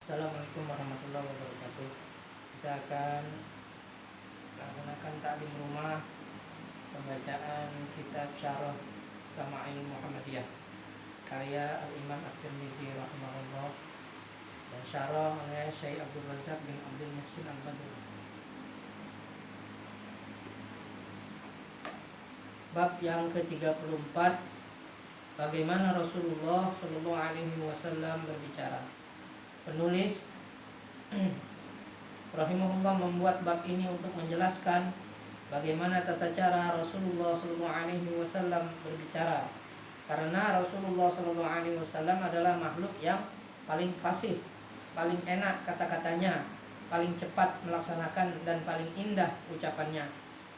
Assalamualaikum warahmatullahi wabarakatuh. Kita akan laksanakan taklim rumah pembacaan kitab Syarah Sama'il Muhammadiyah karya Al-Imam At-Tirmizi rahimahullah dan syarah oleh Syekh Abdul Razak bin Abdul Muhsin Al-Badr. Bab yang ke-34, bagaimana Rasulullah Shallallahu Alaihi Wasallam berbicara. Penulis rahimahullah membuat bab ini untuk menjelaskan bagaimana tata cara Rasulullah Shallallahu Alaihi Wasallam berbicara, karena Rasulullah Shallallahu Alaihi Wasallam adalah makhluk yang paling fasih, paling enak kata-katanya, paling cepat melaksanakan dan paling indah ucapannya,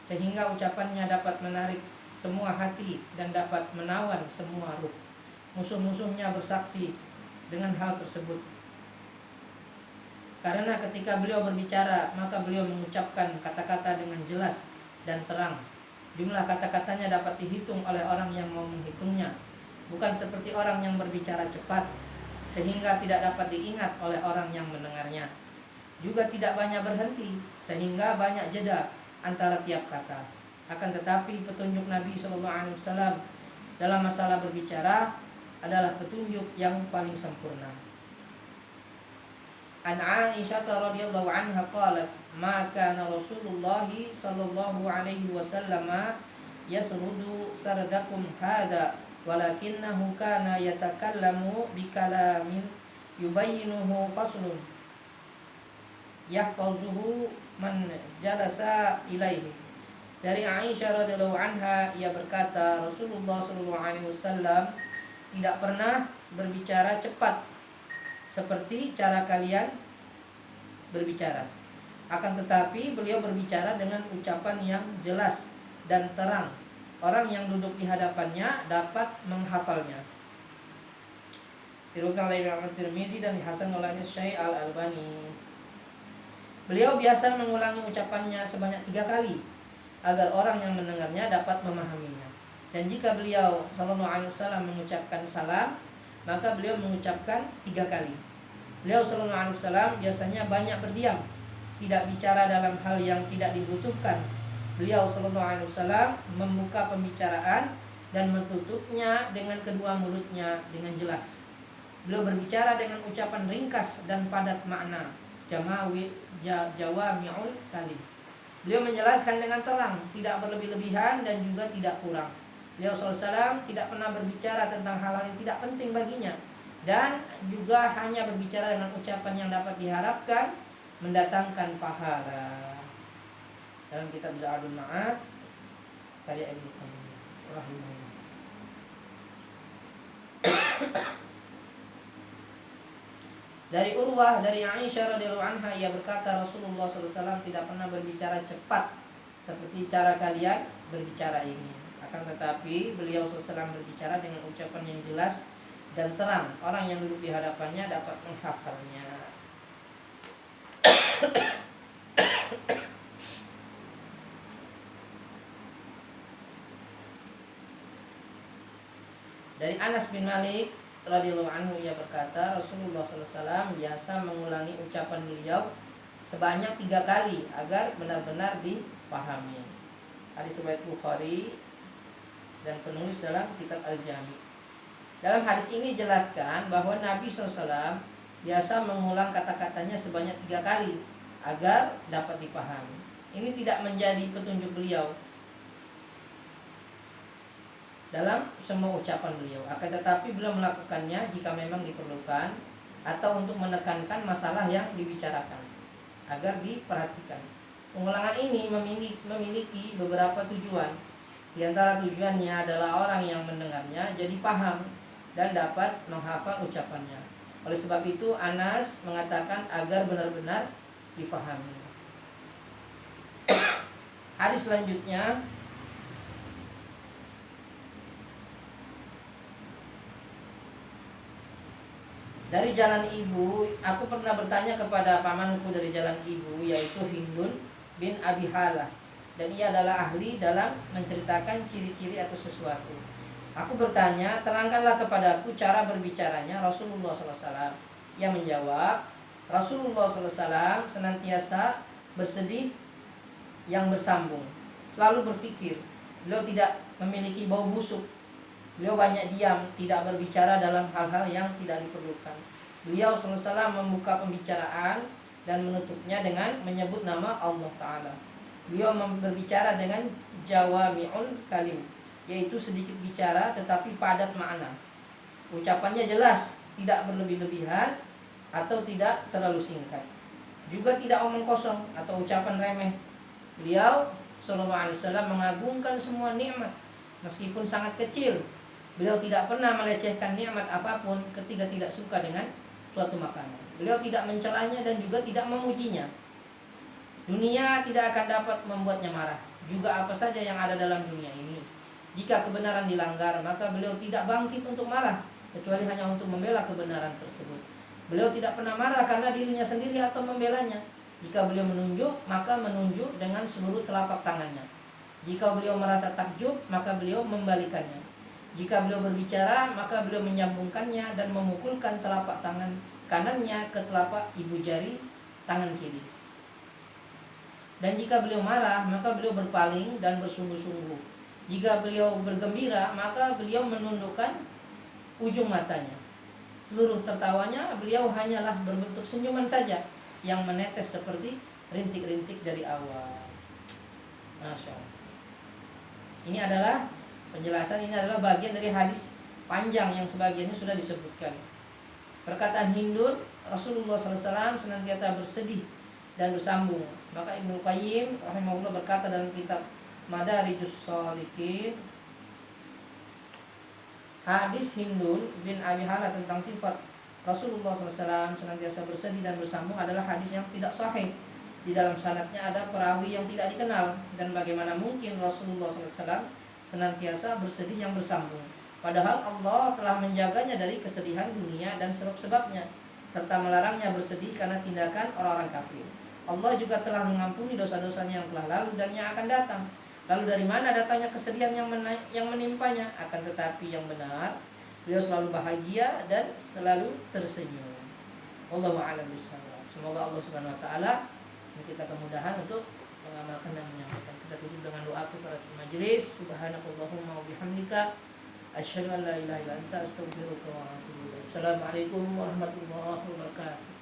sehingga ucapannya dapat menarik semua hati dan dapat menawan semua ruh. Musuh-musuhnya bersaksi dengan hal tersebut. Karena ketika beliau berbicara, maka beliau mengucapkan kata-kata dengan jelas dan terang. Jumlah kata-katanya dapat dihitung oleh orang yang mau menghitungnya, bukan seperti orang yang berbicara cepat sehingga tidak dapat diingat oleh orang yang mendengarnya. Juga tidak banyak berhenti sehingga banyak jeda antara tiap kata. Akan tetapi petunjuk Nabi SAW dalam masalah berbicara adalah petunjuk yang paling sempurna. An Aisyah radhiyallahu anha qalat ma kana Rasulullah sallallahu alaihi wasallam yasrudu sardakum hada walakinnahu kana yatakallamu bikalamin yubayyinuhu faslun yahfazuhu man jalasa ilaihi. Dari Aisyah radhiyallahu anha, ia berkata, Rasulullah sallallahu alaihi wasallam tidak pernah berbicara cepat seperti cara kalian berbicara. Akan tetapi beliau berbicara dengan ucapan yang jelas dan terang. Orang yang duduk di hadapannya dapat menghafalnya. Diriwayatkan oleh Imam At-Tirmizi dan dihasan oleh Syekh Al-Albani. Beliau biasa mengulangi ucapannya sebanyak 3 kali agar orang yang mendengarnya dapat memahaminya. Dan jika beliau sallallahu alaihi wasallam mengucapkan salam, maka beliau mengucapkan 3 kali. Beliau sallallahu alaihi wasallam biasanya banyak berdiam, tidak bicara dalam hal yang tidak dibutuhkan. Beliau sallallahu alaihi wasallam membuka pembicaraan dan metutupnya dengan kedua mulutnya dengan jelas. Beliau berbicara dengan ucapan ringkas dan padat makna, jawami'ul kalim. Beliau menjelaskan dengan terang, tidak berlebih-lebihan dan juga tidak kurang. Beliau SAW tidak pernah berbicara tentang hal-hal yang tidak penting baginya, dan juga hanya berbicara dengan ucapan yang dapat diharapkan mendatangkan pahala. Dalam kitab Zadul Ma'ad karya Ibnu Qayyim rahimahullah. Dari Urwah dari Aisyah radhiyallahu anha, ia berkata, Rasulullah SAW tidak pernah berbicara cepat seperti cara kalian berbicara ini. Akan tetapi beliau SAW berbicara dengan ucapan yang jelas dan terang. Orang yang duduk di hadapannya dapat menghafalnya. Dari Anas bin Malik radhiyallahu anhu, ia berkata, Rasulullah SAW biasa mengulangi ucapan beliau sebanyak 3 kali agar benar-benar difahami. Hadis riwayat Bukhari dan penulis dalam kitab Al-Jami. Dalam hadis ini jelaskan bahwa Nabi SAW biasa mengulang kata-katanya sebanyak 3 kali agar dapat dipahami. Ini tidak menjadi petunjuk beliau dalam semua ucapan beliau. Akan tetapi beliau melakukannya jika memang diperlukan atau untuk menekankan masalah yang dibicarakan agar diperhatikan. Pengulangan ini memiliki beberapa tujuan. Di antara tujuannya adalah orang yang mendengarnya jadi paham dan dapat menghafal ucapannya. Oleh sebab itu Anas mengatakan agar benar-benar difahami. Hadis selanjutnya, dari jalan ibu, aku pernah bertanya kepada pamanku dari jalan ibu, yaitu Hindun bin Abi Halah, dan ia adalah ahli dalam menceritakan ciri-ciri atau sesuatu. Aku bertanya, terangkanlah kepadaku cara berbicaranya Rasulullah SAW. Ia menjawab, Rasulullah SAW senantiasa bersedih yang bersambung, selalu berpikir. Beliau tidak memiliki bau busuk. Beliau banyak diam, tidak berbicara dalam hal-hal yang tidak diperlukan. Beliau SAW membuka pembicaraan dan menutupnya dengan menyebut nama Allah Ta'ala. Beliau berbicara dengan jawami'ul kalim, yaitu sedikit bicara tetapi padat makna. Ucapannya jelas, tidak berlebih-lebihan atau tidak terlalu singkat. Juga tidak omong kosong atau ucapan remeh. Beliau Sallallahu Alaihi Wasallam mengagungkan semua nikmat meskipun sangat kecil. Beliau tidak pernah melecehkan nikmat apapun ketika tidak suka dengan suatu makanan. Beliau tidak mencelanya dan juga tidak memujinya. Dunia tidak akan dapat membuatnya marah. Juga apa saja yang ada dalam dunia ini. Jika kebenaran dilanggar, maka beliau tidak bangkit untuk marah, kecuali hanya untuk membela kebenaran tersebut. Beliau tidak pernah marah karena dirinya sendiri atau membelanya. Jika beliau menunjuk, maka menunjuk dengan seluruh telapak tangannya. Jika beliau merasa takjub, maka beliau membalikannya. Jika beliau berbicara, maka beliau menyambungkannya dan memukulkan telapak tangan kanannya ke telapak ibu jari tangan kiri. Dan jika beliau marah, maka beliau berpaling dan bersungguh-sungguh. Jika beliau bergembira, maka beliau menundukkan ujung matanya. Seluruh tertawanya beliau hanyalah berbentuk senyuman saja yang menetes seperti rintik-rintik dari awan. Masya Allah. Ini adalah penjelasan, ini adalah bagian dari hadis panjang yang sebagiannya sudah disebutkan. Perkataan Hindun, Rasulullah SAW senantiasa bersedih dan bersambung. Maka Ibnu Qayyim rahimahullah berkata dalam kitab Madarijus Shalikin, hadis Hindun bin Abi Hala tentang sifat Rasulullah SAW senantiasa bersedih dan bersambung adalah hadis yang tidak sahih. Di dalam sanadnya ada perawi yang tidak dikenal, dan bagaimana mungkin Rasulullah SAW senantiasa bersedih yang bersambung, padahal Allah telah menjaganya dari kesedihan dunia dan sebab-sebabnya, serta melarangnya bersedih karena tindakan orang-orang kafir. Allah juga telah mengampuni dosa-dosanya yang telah lalu dan yang akan datang. Lalu dari mana datangnya kesedihan yang menimpanya? Akan tetapi yang benar, beliau selalu bahagia dan selalu tersenyum. Wallahu a'lam bishawab. Semoga Allah Subhanahu wa taala kita kemudahan untuk mengamalkan dan menyampaikan. Kita tutup dengan doa kifaratul majelis. Subhanakallahumma wa bihamdika asyhadu an la ilaha illa anta astaghfiruka wa atubu ilaik. Assalamualaikum warahmatullahi wabarakatuh.